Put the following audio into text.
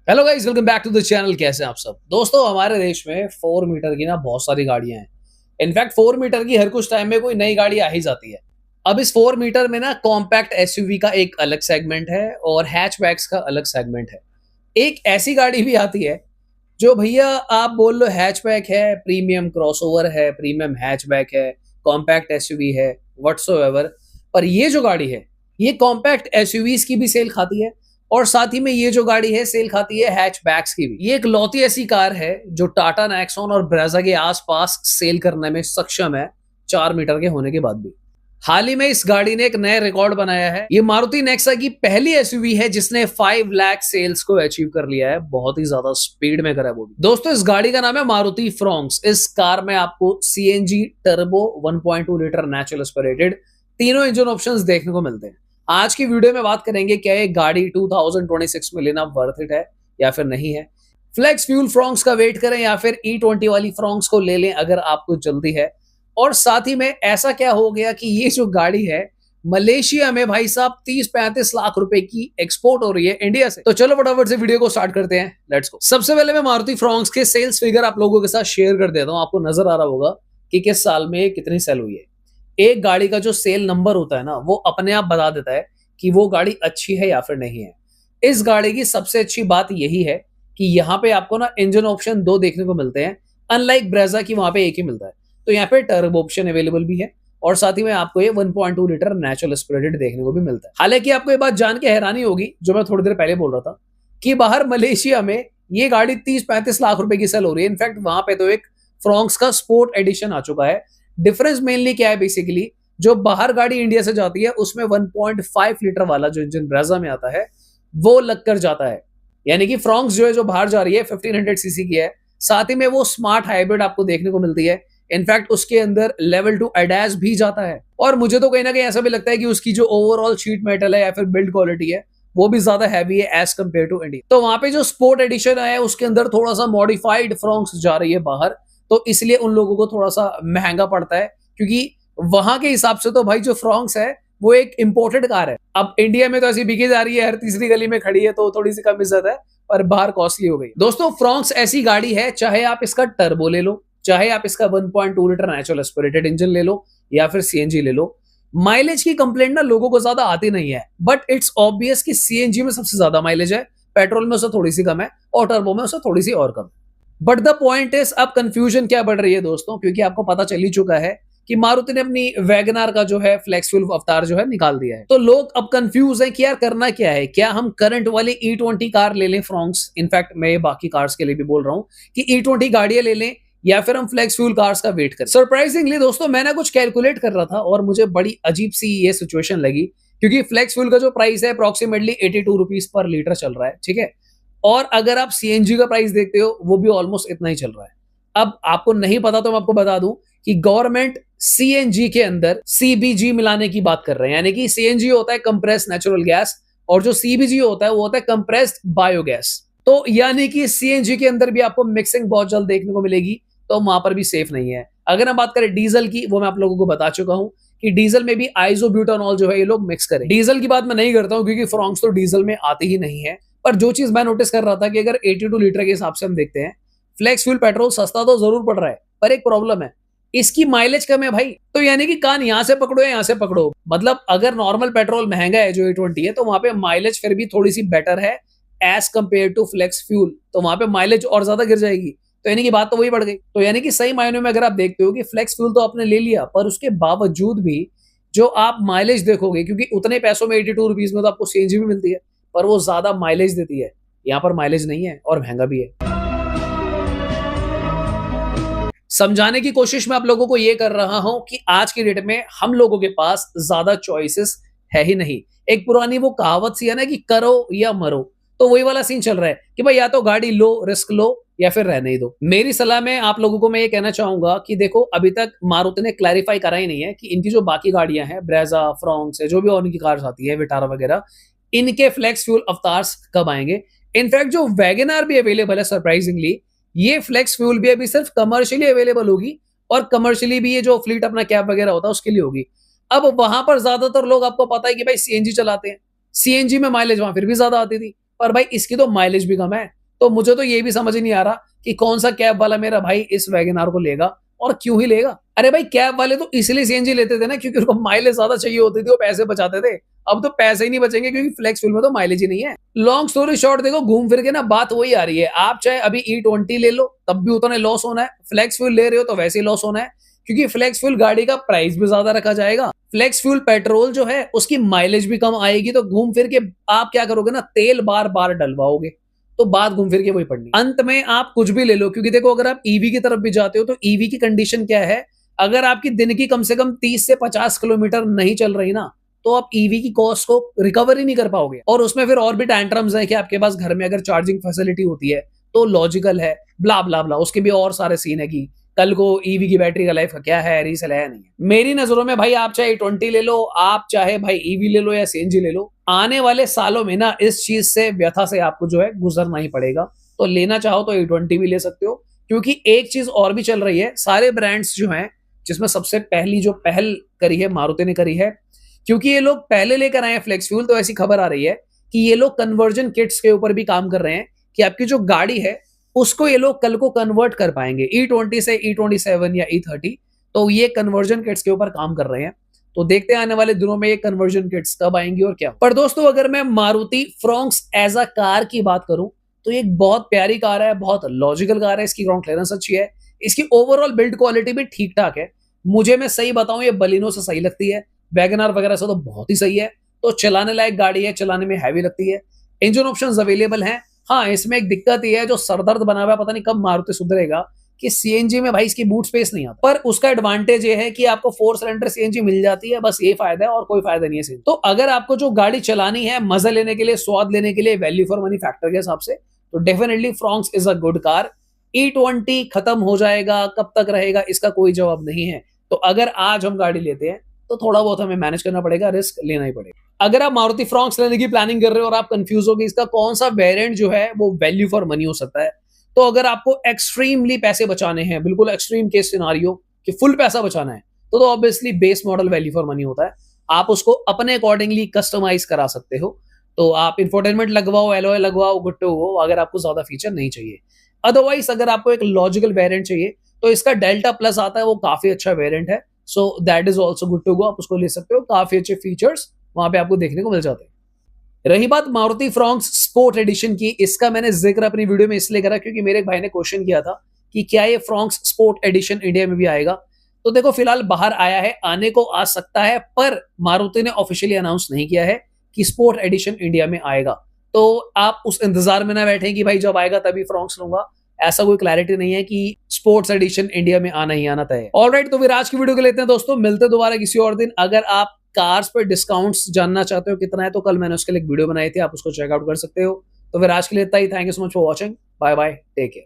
Hello guys, welcome back to the channel. कैसे हैं आप सब दोस्तों। हमारे देश में 4 मीटर की ना बहुत सारी गाड़ियां हैं। इनफैक्ट 4 मीटर की हर कुछ टाइम में कोई नई गाड़ी आ ही जाती है। अब इस 4 मीटर में ना कॉम्पैक्ट एसयूवी का एक अलग सेगमेंट है और हैचबैक्स का अलग सेगमेंट है। एक ऐसी गाड़ी भी आती है जो भैया आप बोल लो हैचबैक है, प्रीमियम क्रॉसओवर है, प्रीमियम हैचबैक है, कॉम्पैक्ट एसयूवी है, व्हाटसोएवर। पर ये जो गाड़ी है ये कॉम्पैक्ट एसयूवीज की भी सेल खाती है और साथ ही में ये जो गाड़ी है सेल खाती है हैचबैक्स की भी। ये एक लौती ऐसी कार है जो टाटा नेक्सॉन और ब्रेजा के आसपास सेल करने में सक्षम है 4 मीटर के होने के बाद भी। हाल ही में इस गाड़ी ने एक नया रिकॉर्ड बनाया है। ये मारुति नेक्सा की पहली एसयूवी है जिसने 5 लाख सेल्स को अचीव कर लिया है। बहुत ही ज्यादा स्पीड में करा है वो भी। दोस्तों इस गाड़ी का नाम है मारुति फ्रॉन्क्स। इस कार में आपको CNG, turbo, 1.2 litre natural aspirated तीनों इंजन ऑप्शंस देखने को मिलते हैं। आज की वीडियो में बात करेंगे क्या ये गाड़ी 2026 में लेना वर्थ इट है या फिर नहीं है। फ्लेक्स फ्यूल फ्रॉन्क्स का वेट करें या फिर E20 वाली फ्रॉन्क्स को ले लें अगर आपको जल्दी है। और साथ ही में ऐसा क्या हो गया कि ये जो गाड़ी है मलेशिया में भाई साहब 30-35 लाख रुपए की एक्सपोर्ट हो रही है इंडिया से। तो चलो फटाफट से वीडियो को स्टार्ट करते हैं, लेट्स गो। सबसे पहले मैं मारुति फ्रॉन्क्स के सेल्स फिगर आप लोगों के साथ शेयर कर देता हूं। आपको नजर आ रहा होगा कि किस साल में कितनी सेल हुई है। एक गाड़ी का जो सेल नंबर होता है ना वो अपने आप बता देता है कि वो गाड़ी अच्छी है या फिर नहीं है। इस गाड़ी की सबसे अच्छी बात यही है कि यहाँ पे आपको ना इंजन ऑप्शन 2 देखने को मिलते हैं, अनलाइक ब्रेजा की वहां पे एक ही मिलता है। तो यहाँ पे टर्बो ऑप्शन अवेलेबल भी है और साथ ही में आपको ये 1.2 लीटर नेचुरल एस्पिरेटेड देखने को भी मिलता है। हालांकि आपको ये बात जान के हैरानी होगी जो मैं थोड़ी देर पहले बोल रहा था कि बाहर मलेशिया में ये गाड़ी 30-35 लाख रुपए की सेल हो रही है। इनफैक्ट वहां पे तो एक फ्रॉन्क्स का स्पोर्ट एडिशन आ चुका है। डिफरेंस मेनली क्या है, बेसिकली जो बाहर गाड़ी इंडिया से जाती है उसमें 1.5 लीटर वाला जो इंजन ब्रेजा में आता है वो लग कर जाता है। यानी कि फ्रॉन्क्स जो है जो बाहर जा रही है 1500 सीसी की है। साथ ही में वो स्मार्ट हाइब्रिड आपको देखने को मिलती है। इनफैक्ट उसके अंदर लेवल 2 ADAS भी जाता है और मुझे तो कहीं ना कहीं ऐसा भी लगता है कि उसकी जो ओवरऑल शीट मेटल है या फिर बिल्ड क्वालिटी है वो भी ज्यादा हैवी है एज कम्पेयर टू इंडिया। तो वहां पे जो स्पोर्ट एडिशन है उसके अंदर थोड़ा सा मॉडिफाइड फ्रॉन्क्स जा रही है बाहर, तो इसलिए उन लोगों को थोड़ा सा महंगा पड़ता है क्योंकि वहां के हिसाब से तो भाई जो फ्रॉन्क्स है वो एक इंपोर्टेड कार है। अब इंडिया में तो ऐसी बिकी जा रही है, हर तीसरी गली में खड़ी है, तो थोड़ी सी कम इज्जत है, पर बाहर कॉस्टली हो गई। दोस्तों फ्रॉन्क्स ऐसी गाड़ी है, चाहे आप इसका टर्बो ले लो, चाहे आप इसका 1.2 लीटर नेचुरल एस्पिरेटेड इंजन ले लो या फिर सीएनजी ले लो। माइलेज की कंप्लेंट ना लोगों को ज्यादा आती नहीं है, बट इट्स ऑब्वियस कि सीएनजी में सबसे ज्यादा माइलेज है, पेट्रोल में उससे थोड़ी सी कम है और टर्बो में उससे थोड़ी सी और कम। बट द पॉइंट इज अब कंफ्यूजन क्या बढ़ रही है दोस्तों, क्योंकि आपको पता चल ही चुका है कि मारुति ने अपनी वैगनार का जो है फ्लेक्स फ्यूल अवतार जो है निकाल दिया है। तो लोग अब कंफ्यूज हैं कि यार करना क्या है, क्या हम करंट वाली E20 कार ले लें फ्रॉन्क्स। इनफैक्ट मैं ये बाकी कार्स के लिए भी बोल रहा हूं कि E20 गाड़ियां ले लें या फिर हम फ्लेक्स फ्यूल कार्स का वेट करें। सरप्राइजिंगली दोस्तों मैं ना कुछ कैलकुलेट कर रहा था और मुझे बड़ी अजीब सी ये सिचुएशन लगी, क्योंकि फ्लेक्स फ्यूल का जो प्राइस है अप्रोक्सीमेटली 82 रुपीज पर लीटर चल रहा है, ठीक है। और अगर आप सीएनजी का प्राइस देखते हो वो भी ऑलमोस्ट इतना ही चल रहा है। अब आपको नहीं पता तो मैं आपको बता दूं कि गवर्नमेंट सीएनजी के अंदर सीबीजी मिलाने की बात कर रहे हैं। यानी कि सीएनजी होता है कंप्रेस्ड नेचुरल गैस और जो सीबीजी होता है वो होता है कंप्रेस्ड बायोगैस। तो यानी कि सीएनजी के अंदर भी आपको मिक्सिंग बहुत जल्द देखने को मिलेगी, तो वहां पर भी सेफ नहीं है। अगर हम बात करें डीजल की, वो मैं आप लोगों को बता चुका हूं कि डीजल में भी आइसोब्यूटानॉल जो है ये लोग मिक्स करें। डीजल की बात मैं नहीं करता हूं क्योंकि फ्रॉन्क्स तो डीजल में आती ही नहीं है। पर जो चीज मैं नोटिस कर रहा था कि अगर 82 लीटर के हिसाब से हम देखते हैं, फ्लेक्स फ्यूल पेट्रोल सस्ता तो जरूर पड़ रहा है पर एक प्रॉब्लम है, इसकी माइलेज कम है भाई। तो यानी कि कान यहां से पकड़ो या यहां से पकड़ो, मतलब अगर नॉर्मल पेट्रोल महंगा है जो E20 है तो वहां पे माइलेज फिर भी थोड़ी सी बेटर है as compare to flex fuel, तो वहां पे माइलेज और ज्यादा गिर जाएगी। तो यानी कि बात तो वही बढ़ गई। तो यानी कि सही मायने में अगर आप देखते हो कि फ्लेक्स फ्यूल तो आपने ले लिया, पर उसके बावजूद भी जो आप माइलेज देखोगे, क्योंकि उतने पैसों में 82 रुपीज में तो आपको सीएनजी भी मिलती है पर वो ज्यादा माइलेज देती है, यहाँ पर माइलेज नहीं है और महंगा भी है। समझाने की कोशिश मैं आप लोगों को यह कर रहा हूं कि आज की डेट में हम लोगों के पास ज्यादा चॉइसेस है ही नहीं। एक पुरानी वो कहावत सी है ना कि करो या मरो, तो वही वाला सीन चल रहा है कि भाई या तो गाड़ी लो, रिस्क लो, या फिर रहने ही दो। मेरी सलाह में आप लोगों को मैं ये कहना चाहूंगा कि देखो अभी तक मारुति ने क्लैरिफाई करा ही नहीं है कि इनकी जो बाकी गाड़ियां हैं, ब्रेजा, फ्रॉन्क्स है, जो भी और उनकी कार्स आती है, विटारा वगैरह, इनके फ्लेक्स फ्यूल अवतार्स कब आएंगे। इनफैक्ट जो वैगनार भी अवेलेबल है सरप्राइजिंगली, ये फ्लेक्स फ्यूल भी अभी सिर्फ कमर्शियली अवेलेबल होगी और कमर्शियली भी ये जो फ्लीट अपना कैब वगैरह होता है उसके लिए होगी। अब वहां पर ज्यादातर लोग आपको पता है कि भाई सीएनजी चलाते हैं, सीएनजी में माइलेज वहां फिर भी ज्यादा आती थी, पर भाई इसकी तो माइलेज भी कम है। तो मुझे तो ये भी समझ नहीं आ रहा कि कौन सा कैब वाला मेरा भाई इस वैगन आर को लेगा और क्यों ही लेगा। अरे भाई कैब वाले तो इसलिए सीएनजी लेते थे ना क्योंकि उनको माइलेज ज्यादा चाहिए होती थी, वो पैसे बचाते थे। अब तो पैसे ही नहीं बचेंगे क्योंकि फ्लेक्स फ्यूल में तो माइलेज ही नहीं है। लॉन्ग स्टोरी शॉर्ट, देखो घूम फिर के ना बात वही आ रही है। आप चाहे अभी E20 ले लो तब भी उतना लॉस होना है, फ्लेक्स फ्यूल ले रहे हो तो वैसे ही लॉस होना है, क्योंकि फ्लेक्स फ्यूल गाड़ी का प्राइस भी ज्यादा रखा जाएगा। फ्लेक्स फ्यूल पेट्रोल जो है उसकी माइलेज भी कम आएगी, तो घूम फिर के आप क्या करोगे ना, तेल बार बार डलवाओगे, तो बात घूम फिर के वही पड़नी। अंत में आप कुछ भी ले लो, क्योंकि देखो अगर आप ईवी की तरफ भी जाते हो तो ईवी की कंडीशन क्या है, अगर आपकी दिन की कम से कम 30 से 50 किलोमीटर नहीं चल रही ना, तो आप ईवी की कॉस्ट को रिकवर ही नहीं कर पाओगे। और उसमें फिर और भी टैंट्रम्स है कि आपके पास घर में अगर चार्जिंग फैसिलिटी होती है तो लॉजिकल है, ब्ला ब्ला ब्ला, उसके भी और सारे सीन है कि कल को ईवी की बैटरी का लाइफ का क्या है, रीसेल है नहीं है। मेरी नजरों में भाई आप चाहे E20 ले लो, आप चाहे भाई ईवी ले लो या सीएनजी ले लो, आने वाले सालों में ना इस चीज से व्यथा से आपको जो है गुजरना ही पड़ेगा। तो लेना चाहो तो E20 भी ले सकते हो, क्योंकि एक चीज और भी चल रही है, सारे ब्रांड्स जो हैं, जिसमें सबसे पहली जो पहल करी है मारुति ने करी है, क्योंकि ये लोग पहले लेकर आए हैं फ्लेक्स फ्यूल, तो ऐसी खबर आ रही है कि ये लोग कन्वर्जन किट्स के ऊपर भी काम कर रहे हैं कि आपकी जो गाड़ी है उसको ये लोग कल को कन्वर्ट कर पाएंगे E20 से E27 या E30। तो ये कन्वर्जन किट्स के ऊपर काम कर रहे हैं, तो देखते हैं आने वाले दिनों में ये कन्वर्जन किट्स कब आएंगी और क्या। पर दोस्तों अगर मैं Maruti Fronx as a car की बात करूं तो ये एक बहुत प्यारी कार है, बहुत लॉजिकल कार है, इसकी ग्राउंड क्लियरेंस अच्छी है, इसकी ओवरऑल बिल्ड क्वालिटी भी ठीक ठाक है। मुझे मैं सही बताऊं ये बलिनो से सही लगती है, वैगनआर वगैरह से तो बहुत ही सही है। तो चलाने लायक गाड़ी है, चलाने में हैवी लगती है, इंजन ऑप्शंस अवेलेबल हैं। हाँ इसमें एक दिक्कत ये है, जो सरदर्द बना हुआ है, पता नहीं कब मारुति सुधरेगा, कि सीएनजी में भाई इसकी बूट स्पेस नहीं आता। पर उसका एडवांटेज ये है कि आपको 4 सिलेंडर सीएनजी मिल जाती है, बस ये फायदा है और कोई फायदा नहीं है सीएनजी। तो अगर आपको जो गाड़ी चलानी है मजा लेने के लिए, स्वाद लेने के लिए, वैल्यू फॉर मनी फैक्टर के हिसाब से, तो definitely Fronx is a good car. E20 खत्म हो जाएगा, कब तक रहेगा इसका कोई जवाब नहीं है। तो अगर आज हम गाड़ी लेते हैं तो थोड़ा बहुत हमें मैनेज करना पड़ेगा, रिस्क लेना ही पड़ेगा। अगर आप मारुति फ्रॉन्क्स लेने की प्लानिंग कर रहे हो और आप कंफ्यूज हो कि इसका कौन सा वेरिएंट जो है वो वैल्यू फॉर मनी हो सकता है, तो अगर आपको एक्सट्रीमली पैसे बचाने हैं, बिल्कुल एक्सट्रीम केस सिनारियो कि फुल पैसा बचाना है, तो obviously base model value for money होता है। आप उसको अपने अकॉर्डिंगली कस्टमाइज करा सकते हो। तो आप इंफोटेनमेंट लगवाओ, एलॉय लगवाओ, गुड टू गो, अगर आपको ज्यादा फीचर नहीं चाहिए। अदरवाइज अगर आपको एक लॉजिकल वेरिएंट चाहिए तो इसका डेल्टा प्लस आता है, वो काफी अच्छा वेरिएंट है, so that is also good to go, आप उसको ले सकते हो, काफी अच्छे फीचर्स वहां पे आपको देखने को मिल जाते हैं। रही बात मारुति फ्रॉन्क्स स्पोर्ट एडिशन की, इसका मैंने जिक्र अपनी वीडियो में इसलिए करा क्योंकि मेरे एक भाई ने क्वेश्चन किया था कि क्या ये फ्रॉन्क्स स्पोर्ट एडिशन इंडिया में भी आएगा। तो देखो फिलहाल बाहर आया है, आने को आ सकता है, पर मारुति ने ऑफिशियली अनाउंस नहीं किया है कि स्पोर्ट एडिशन इंडिया में आएगा। तो आप उस इंतजार में ना बैठे कि भाई जब आएगा तभी फ्रॉन्क्स लूंगा, ऐसा कोई क्लैरिटी नहीं है कि स्पोर्ट्स एडिशन इंडिया में आना ही आना तय है। ऑलराइट, तो फिर आज की वीडियो को लेते हैं दोस्तों, मिलते दोबारा किसी और दिन। अगर आप कार्स पर डिस्काउंट्स जानना चाहते हो कितना है, तो कल मैंने उसके लिए एक वीडियो बनाई थी, आप उसको चेकआउट कर सकते हो। तो फिर आज के लिए इतना ही, thank you so much for watching, bye bye, take care.